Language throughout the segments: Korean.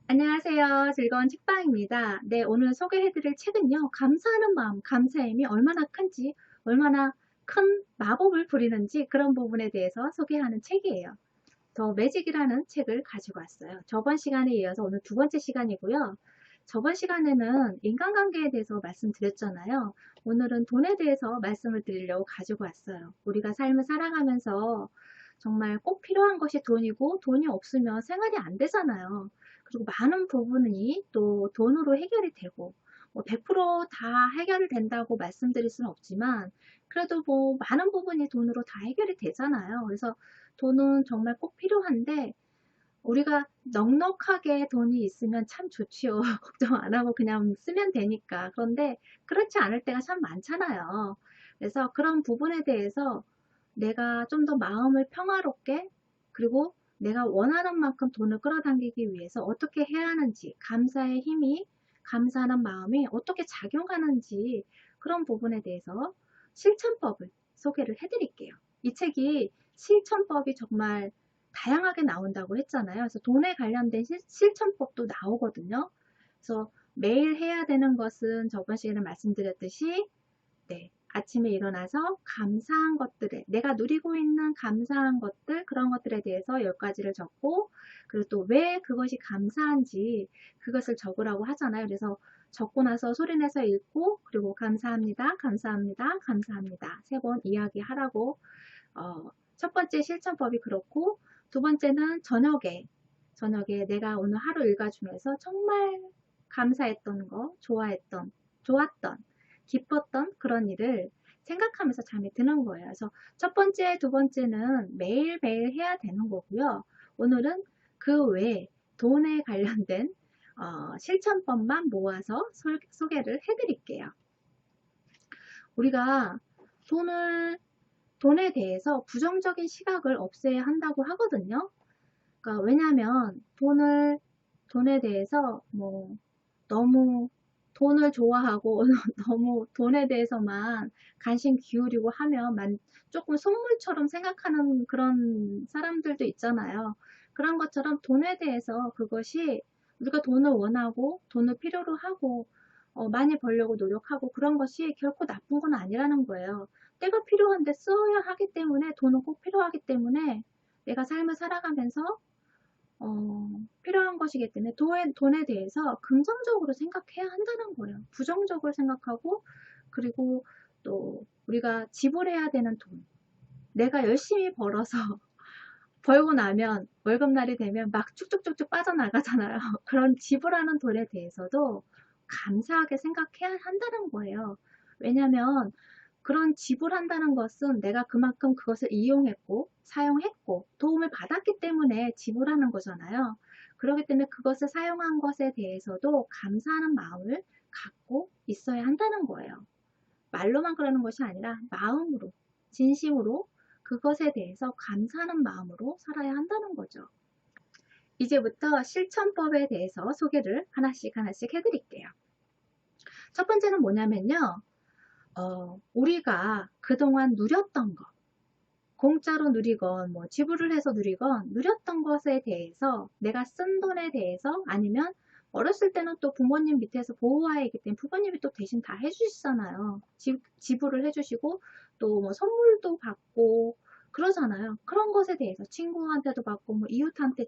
안녕하세요. 즐거운 책방입니다. 네, 오늘 소개해드릴 책은요, 감사하는 마음, 감사의 힘이 얼마나 큰지, 얼마나 큰 마법을 부리는지 그런 부분에 대해서 소개하는 책이에요. 더 매직이라는 책을 가지고 왔어요. 저번 시간에 이어서 오늘 두 번째 시간이고요. 저번 시간에는 인간관계에 대해서 말씀드렸잖아요. 오늘은 돈에 대해서 말씀을 드리려고 가지고 왔어요. 우리가 삶을 살아가면서 정말 꼭 필요한 것이 돈이고 돈이 없으면 생활이 안 되잖아요. 그리고 많은 부분이 또 돈으로 해결이 되고 뭐 100%다 해결이 된다고 말씀드릴 수는 없지만 그래도 뭐 많은 부분이 돈으로 다 해결이 되잖아요. 그래서 돈은 정말 꼭 필요한데 우리가 넉넉하게 돈이 있으면 참 좋지요. 걱정 안 하고 그냥 쓰면 되니까. 그런데 그렇지 않을 때가 참 많잖아요. 그래서 그런 부분에 대해서 내가 좀 더 마음을 평화롭게 그리고 내가 원하는 만큼 돈을 끌어당기기 위해서 어떻게 해야 하는지 감사의 힘이 감사하는 마음이 어떻게 작용하는지 그런 부분에 대해서 실천법을 소개를 해드릴게요. 이 책이 실천법이 정말 다양하게 나온다고 했잖아요. 그래서 돈에 관련된 실천법도 나오거든요. 그래서 매일 해야 되는 것은 저번 시간에 말씀드렸듯이 네, 아침에 일어나서 감사한 것들에 내가 누리고 있는 감사한 것들 그런 것들에 대해서 10가지를 적고 그리고 또 왜 그것이 감사한지 그것을 적으라고 하잖아요. 그래서 적고 나서 소리내서 읽고 그리고 감사합니다. 감사합니다. 감사합니다. 3번 이야기하라고 첫 번째 실천법이 그렇고 두 번째는 저녁에 내가 오늘 하루 일과 중에서 정말 감사했던 거, 좋았던, 기뻤던 그런 일을 생각하면서 잠이 드는 거예요. 그래서 첫 번째, 두 번째는 매일매일 해야 되는 거고요. 오늘은 그 외에 돈에 관련된 실천법만 모아서 소개를 해드릴게요. 우리가 돈을 돈에 대해서 부정적인 시각을 없애야 한다고 하거든요. 그러니까 왜냐하면 돈에 대해서 뭐 너무 돈을 좋아하고 너무 돈에 대해서만 관심 기울이고 하면 조금 속물처럼 생각하는 그런 사람들도 있잖아요. 그런 것처럼 돈에 대해서 그것이 우리가 돈을 원하고 돈을 필요로 하고 많이 벌려고 노력하고 그런 것이 결코 나쁜 건 아니라는 거예요. 때가 필요한데 써야 하기 때문에 돈은 꼭 필요하기 때문에 내가 삶을 살아가면서 필요한 것이기 때문에 돈에 대해서 긍정적으로 생각해야 한다는 거예요. 부정적으로 생각하고 그리고 또 우리가 지불해야 되는 돈 내가 열심히 벌어서 벌고 나면 월급날이 되면 막 쭉쭉쭉쭉 빠져나가잖아요. 그런 지불하는 돈에 대해서도 감사하게 생각해야 한다는 거예요. 왜냐하면 그런 지불한다는 것은 내가 그만큼 그것을 이용했고 사용했고 도움을 받았기 때문에 지불하는 거잖아요. 그렇기 때문에 그것을 사용한 것에 대해서도 감사하는 마음을 갖고 있어야 한다는 거예요. 말로만 그러는 것이 아니라 마음으로, 진심으로 그것에 대해서 감사하는 마음으로 살아야 한다는 거죠. 이제부터 실천법에 대해서 소개를 하나씩 하나씩 해드릴게요. 첫 번째는 뭐냐면요. 우리가 그동안 누렸던 것, 공짜로 누리건 뭐 지불을 해서 누리건 누렸던 것에 대해서 내가 쓴 돈에 대해서 아니면 어렸을 때는 또 부모님 밑에서 보호하이기 때문에 부모님이 또 대신 다 해주시잖아요. 지불을 해주시고 또 뭐 선물도 받고 그러잖아요. 그런 것에 대해서 친구한테도 받고 뭐 이웃한테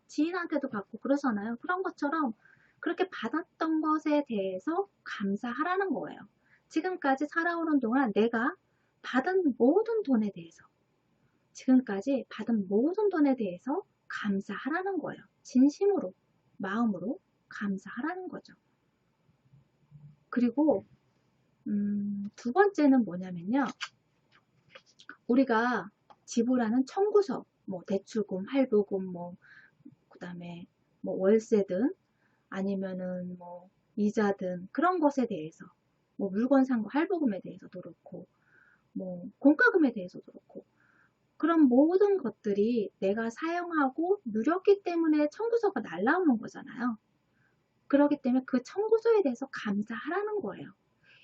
지인한테도 받고 그러잖아요. 그런 것처럼 그렇게 받았던 것에 대해서 감사하라는 거예요. 지금까지 살아오는 동안 내가 받은 모든 돈에 대해서 지금까지 받은 모든 돈에 대해서 감사하라는 거예요. 진심으로, 마음으로 감사하라는 거죠. 그리고 두 번째는 뭐냐면요. 우리가 지불하는 청구서, 뭐 대출금, 할부금, 뭐 그다음에 뭐 월세든 아니면은 뭐 이자든 그런 것에 대해서 뭐 물건 산 거 할부금에 대해서도 그렇고 뭐 공과금에 대해서도 그렇고 그런 모든 것들이 내가 사용하고 누렸기 때문에 청구서가 날라오는 거잖아요. 그렇기 때문에 그 청구서에 대해서 감사하라는 거예요.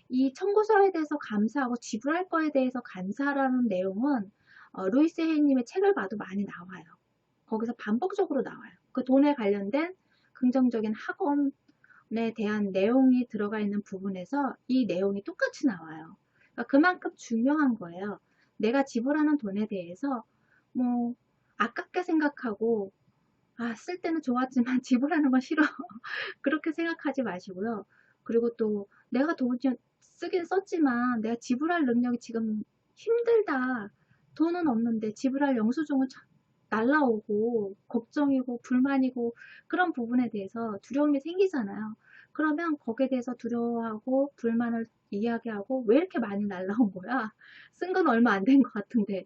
이 청구서에 대해서 감사하고 지불할 거에 대해서 감사하라는 내용은 루이스 헤이님의 책을 봐도 많이 나와요. 거기서 반복적으로 나와요. 그 돈에 관련된 긍정적인 학원에 대한 내용이 들어가 있는 부분에서 이 내용이 똑같이 나와요. 그러니까 그만큼 중요한 거예요. 내가 지불하는 돈에 대해서 뭐 아깝게 생각하고 쓸 때는 좋았지만 지불하는 건 싫어. 그렇게 생각하지 마시고요. 그리고 또 내가 돈 쓰긴 썼지만 내가 지불할 능력이 지금 힘들다. 돈은 없는데 지불할 영수증은 날라오고 걱정이고 불만이고 그런 부분에 대해서 두려움이 생기잖아요. 그러면 거기에 대해서 두려워하고 불만을 이야기하고 왜 이렇게 많이 날라온 거야? 쓴 건 얼마 안 된 것 같은데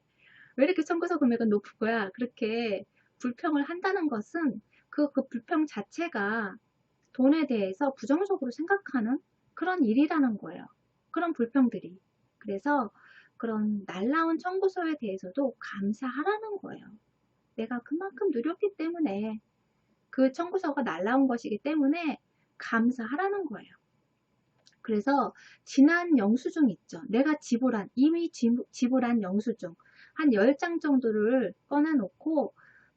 왜 이렇게 청구서 금액은 높은 거야? 그렇게 불평을 한다는 것은 그 불평 자체가 돈에 대해서 부정적으로 생각하는 그런 일이라는 거예요. 그런 불평들이. 그래서 그런 날라온 청구서에 대해서도 감사하라는 거예요. 내가 그만큼 누렸기 때문에 그 청구서가 날라온 것이기 때문에 감사하라는 거예요. 그래서 지난 영수증 있죠. 내가 이미 지불한 영수증 한 10장 정도를 꺼내놓고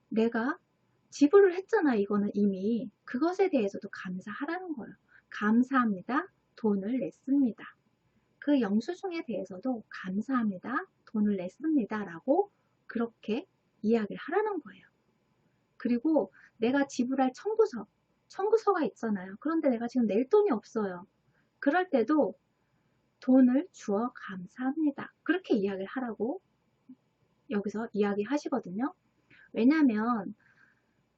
내가 지불을 했잖아. 이거는 이미. 그것에 대해서도 감사하라는 거예요. 감사합니다. 돈을 냈습니다. 그 영수증에 대해서도 감사합니다. 돈을 냈습니다. 라고 그렇게 이야기를 하라는 거예요. 그리고 내가 지불할 청구서가 있잖아요. 그런데 내가 지금 낼 돈이 없어요. 그럴 때도 돈을 주어 감사합니다. 그렇게 이야기를 하라고 여기서 이야기하시거든요. 왜냐하면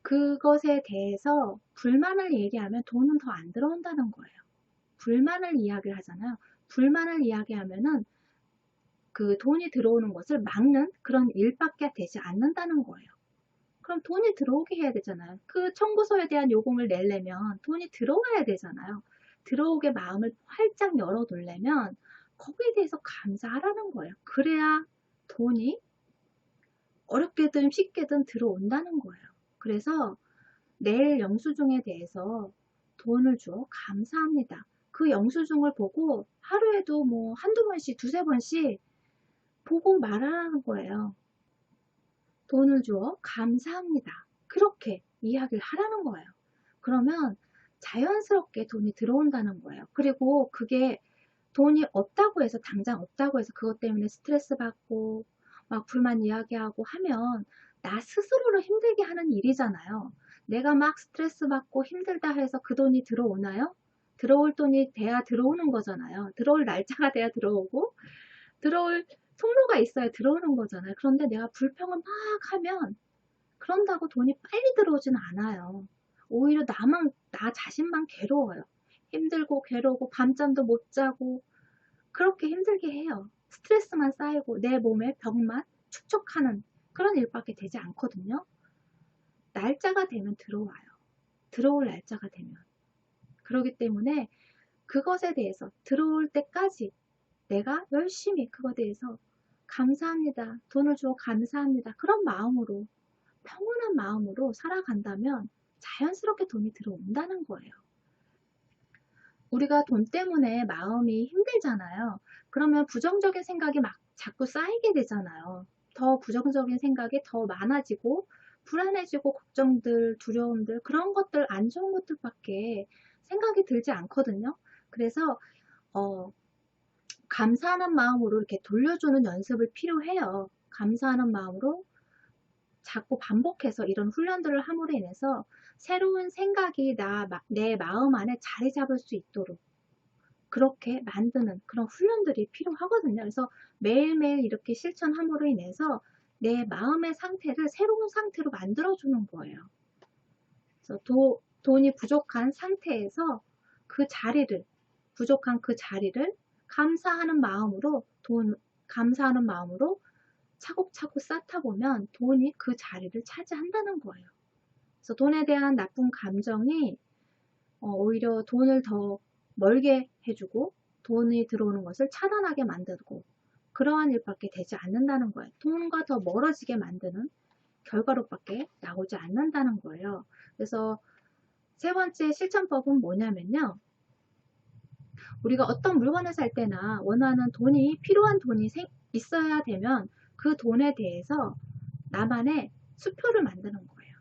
그것에 대해서 불만을 얘기하면 돈은 더 안 들어온다는 거예요. 불만을 이야기를 하잖아요. 불만을 이야기하면은 그 돈이 들어오는 것을 막는 그런 일밖에 되지 않는다는 거예요. 그럼 돈이 들어오게 해야 되잖아요. 그 청구서에 대한 요금을 내려면 돈이 들어와야 되잖아요. 들어오게 마음을 활짝 열어두려면 거기에 대해서 감사하라는 거예요. 그래야 돈이 어렵게든 쉽게든 들어온다는 거예요. 그래서 낼 영수증에 대해서 돈을 주어 감사합니다. 그 영수증을 보고 하루에도 뭐 한두 번씩, 두세 번씩 보고 말하라는 거예요. 돈을 주어 감사합니다. 그렇게 이야기를 하라는 거예요. 그러면 자연스럽게 돈이 들어온다는 거예요. 그리고 그게 돈이 없다고 해서 당장 없다고 해서 그것 때문에 스트레스 받고 막 불만 이야기하고 하면 나 스스로를 힘들게 하는 일이잖아요. 내가 막 스트레스 받고 힘들다 해서 그 돈이 들어오나요? 들어올 돈이 돼야 들어오는 거잖아요. 들어올 날짜가 돼야 들어오고 들어올 통로가 있어야 들어오는 거잖아요. 그런데 내가 불평을 막 하면 그런다고 돈이 빨리 들어오진 않아요. 오히려 나 자신만 괴로워요. 힘들고 괴로우고 밤잠도 못 자고 그렇게 힘들게 해요. 스트레스만 쌓이고 내 몸에 병만 축적하는 그런 일밖에 되지 않거든요. 날짜가 되면 들어와요. 들어올 날짜가 되면. 그렇기 때문에 그것에 대해서 들어올 때까지 내가 열심히 그것에 대해서 감사합니다. 돈을 주어 감사합니다. 그런 마음으로 평온한 마음으로 살아간다면 자연스럽게 돈이 들어온다는 거예요. 우리가 돈 때문에 마음이 힘들잖아요. 그러면 부정적인 생각이 막 자꾸 쌓이게 되잖아요. 더 부정적인 생각이 더 많아지고 불안해지고 걱정들, 두려움들 그런 것들 안 좋은 것들밖에 생각이 들지 않거든요. 그래서 감사하는 마음으로 이렇게 돌려주는 연습을 필요해요. 감사하는 마음으로 자꾸 반복해서 이런 훈련들을 함으로 인해서 새로운 생각이 내 마음 안에 자리 잡을 수 있도록 그렇게 만드는 그런 훈련들이 필요하거든요. 그래서 매일매일 이렇게 실천함으로 인해서 내 마음의 상태를 새로운 상태로 만들어주는 거예요. 그래서 돈이 부족한 상태에서 부족한 그 자리를 감사하는 마음으로 감사하는 마음으로 차곡차곡 쌓다 보면 돈이 그 자리를 차지한다는 거예요. 그래서 돈에 대한 나쁜 감정이 오히려 돈을 더 멀게 해주고 돈이 들어오는 것을 차단하게 만들고 그러한 일밖에 되지 않는다는 거예요. 돈과 더 멀어지게 만드는 결과로밖에 나오지 않는다는 거예요. 그래서 세 번째 실천법은 뭐냐면요. 우리가 어떤 물건을 살 때나 원하는 필요한 돈이 있어야 되면 그 돈에 대해서 나만의 수표를 만드는 거예요.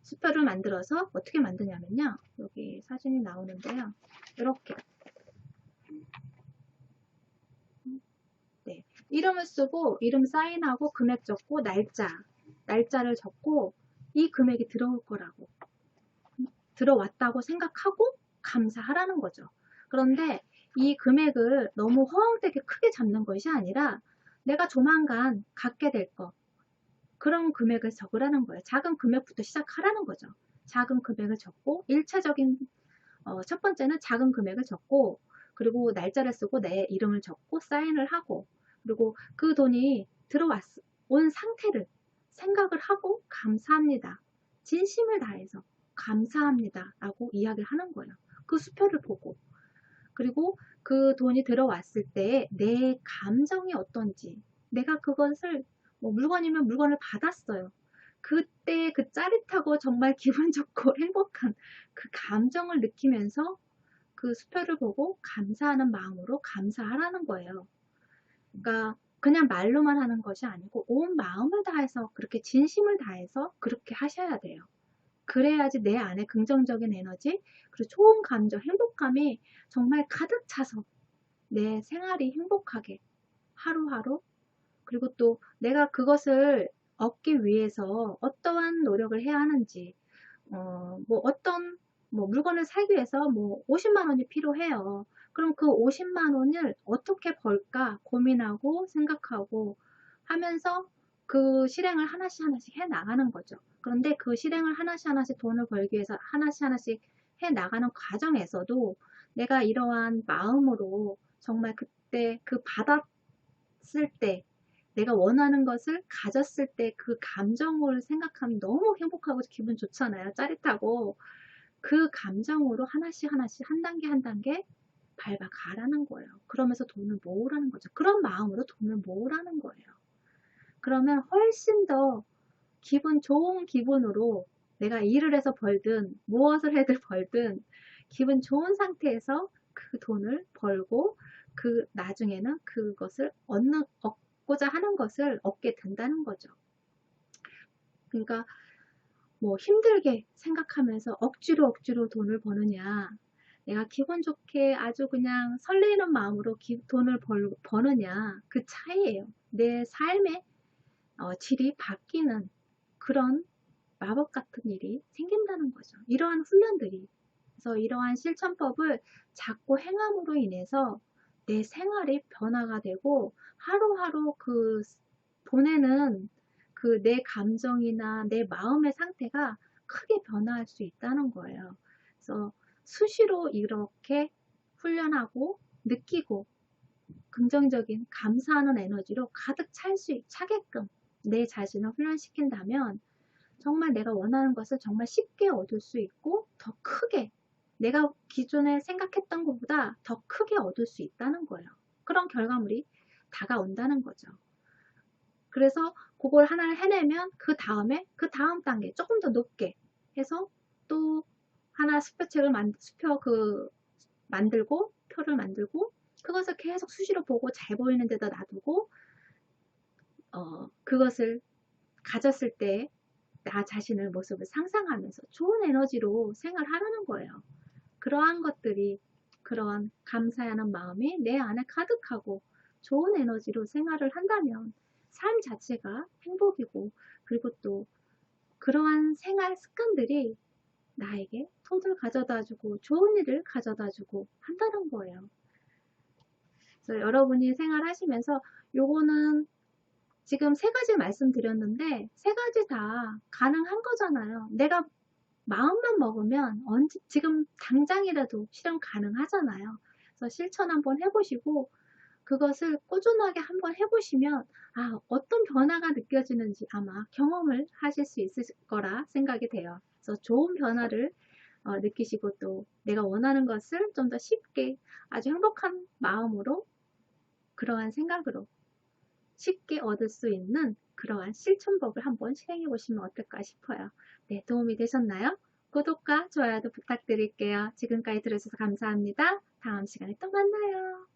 수표를 만들어서 어떻게 만드냐면요. 여기 사진이 나오는데요. 이렇게. 네. 이름을 쓰고 이름 사인하고 금액 적고 날짜를 적고 이 금액이 들어올 거라고 들어왔다고 생각하고 감사하라는 거죠. 그런데 이 금액을 너무 허황되게 크게 잡는 것이 아니라 내가 조만간 갖게 될 거 그런 금액을 적으라는 거예요. 작은 금액부터 시작하라는 거죠. 작은 금액을 적고 1차적인 첫 번째는 작은 금액을 적고 그리고 날짜를 쓰고 내 이름을 적고 사인을 하고 그리고 그 돈이 온 상태를 생각을 하고 감사합니다. 진심을 다해서 감사합니다 라고 이야기를 하는 거예요. 그 수표를 보고 그리고 그 돈이 들어왔을 때 내 감정이 어떤지 내가 그것을 뭐 물건이면 물건을 받았어요. 그때 그 짜릿하고 정말 기분 좋고 행복한 그 감정을 느끼면서 그 수표를 보고 감사하는 마음으로 감사하라는 거예요. 그러니까 그냥 말로만 하는 것이 아니고 온 마음을 다해서 그렇게 진심을 다해서 그렇게 하셔야 돼요. 그래야지 내 안에 긍정적인 에너지 그리고 좋은 감정, 행복감이 정말 가득 차서 내 생활이 행복하게 하루하루 그리고 또 내가 그것을 얻기 위해서 어떠한 노력을 해야 하는지 뭐 어떤 뭐 물건을 사기 위해서 뭐 50만 원이 필요해요. 그럼 그 50만 원을 어떻게 벌까 고민하고 생각하고 하면서 그 실행을 하나씩 하나씩 해 나가는 거죠. 그런데 그 실행을 하나씩 하나씩 돈을 벌기 위해서 하나씩 하나씩 해 나가는 과정에서도 내가 이러한 마음으로 정말 그때 그 받았을 때 내가 원하는 것을 가졌을 때 그 감정을 생각하면 너무 행복하고 기분 좋잖아요. 짜릿하고. 그 감정으로 하나씩 하나씩 한 단계 한 단계 밟아 가라는 거예요. 그러면서 돈을 모으라는 거죠. 그런 마음으로 돈을 모으라는 거예요. 그러면 훨씬 더 기분 좋은 기분으로 내가 일을 해서 벌든 무엇을 해도 벌든 기분 좋은 상태에서 그 돈을 벌고 그 나중에는 그것을 얻고자 하는 것을 얻게 된다는 거죠. 그러니까 뭐 힘들게 생각하면서 억지로 돈을 버느냐 내가 기분 좋게 아주 그냥 설레이는 마음으로 돈을 버느냐 그 차이예요. 내 삶의 질이 바뀌는 그런 마법 같은 일이 생긴다는 거죠. 이러한 훈련들이 그래서 이러한 실천법을 자꾸 행함으로 인해서 내 생활이 변화가 되고 하루하루 그 보내는 그 내 감정이나 내 마음의 상태가 크게 변화할 수 있다는 거예요. 그래서 수시로 이렇게 훈련하고 느끼고 긍정적인 감사하는 에너지로 가득 차게끔 내 자신을 훈련시킨다면 정말 내가 원하는 것을 정말 쉽게 얻을 수 있고 더 크게 내가 기존에 생각했던 것보다 더 크게 얻을 수 있다는 거예요. 그런 결과물이 다가온다는 거죠. 그래서 그걸 하나를 해내면 그 다음에 그 다음 단계 조금 더 높게 해서 또 하나 만들고 표를 만들고 그것을 계속 수시로 보고 잘 보이는 데다 놔두고 그것을 가졌을 때 나 자신의 모습을 상상하면서 좋은 에너지로 생활하라는 거예요. 그러한 것들이 그러한 감사하는 마음이 내 안에 가득하고 좋은 에너지로 생활을 한다면 삶 자체가 행복이고 그리고 또 그러한 생활 습관들이 나에게 돈을 가져다주고 좋은 일을 가져다주고 한다는 거예요. 그래서 여러분이 생활하시면서 요거는 지금 세 가지 말씀드렸는데 세 가지 다 가능한 거잖아요. 내가 마음만 먹으면 언제 지금 당장이라도 실현 가능하잖아요. 그래서 실천 한번 해보시고 그것을 꾸준하게 한번 해보시면 어떤 변화가 느껴지는지 아마 경험을 하실 수 있을 거라 생각이 돼요. 그래서 좋은 변화를 느끼시고 또 내가 원하는 것을 좀 더 쉽게 아주 행복한 마음으로 그러한 생각으로 쉽게 얻을 수 있는 그러한 실천법을 한번 실행해 보시면 어떨까 싶어요. 네, 도움이 되셨나요? 구독과 좋아요도 부탁드릴게요. 지금까지 들어주셔서 감사합니다. 다음 시간에 또 만나요.